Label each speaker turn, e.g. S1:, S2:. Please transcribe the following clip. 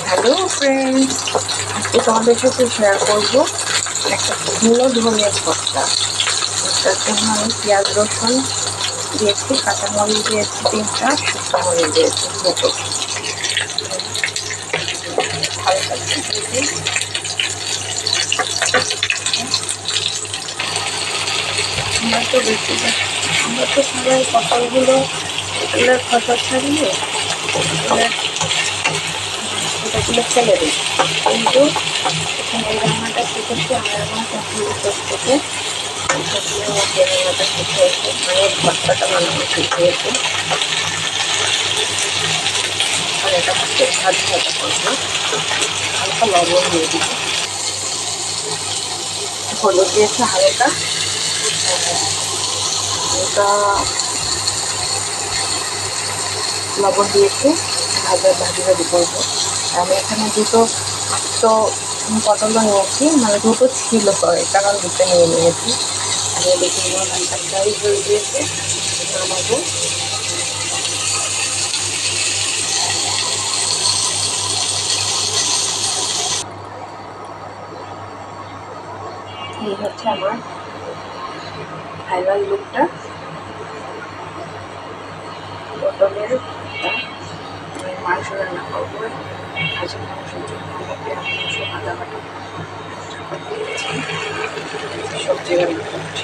S1: Hello friends, আজকে তোমাদের সাথে শেয়ার করবো একটা ঝিঙে ধনের ভর্তা। ভর্তার জন্য আমি পেঁয়াজ রসুন দিয়েছি, কাঁচামরিচ দিয়েছি 3টা, শুকনো মরিচ দিয়েছি 2টো। হালকা দিয়েছি। আমরা তো সবাই পটলগুলো এগুলোর খসা ছাড়িয়ে এগুলো ফেলে দিই, কিন্তু এখানে এই রান্নাটা শিখেছি আমরা আমার শাশুড়ির থেকে। শাশুড়ির রান্নাটা শিখিয়েছে, মানে ভর্তাটা বানানো শিখিয়েছে। আর এটা হচ্ছে ভাজা ভাজা করবো, হালকা লবণ দিয়ে দিব, হলুদ দিয়েছে হালকা, হালকা লবণ দিয়েছে, ভাজি করবো। আমি এখানে দুটো তো পটলও নিয়েছি, মানে দুটো ছিল, কারণ দুটো নিয়ে নিয়েছি। আমি দেখি হালকা ফ্রাই হয়ে দিয়েছে, নামাবো। এই হচ্ছে আমার ফাইনাল লুকটা পটলের ভর্তা। আমি মাংস রান্না করবো, ভাজি মাংসের জন্য আমাকে মাংস আদা বাটা দিয়েছি, সবজি রান্না করছি।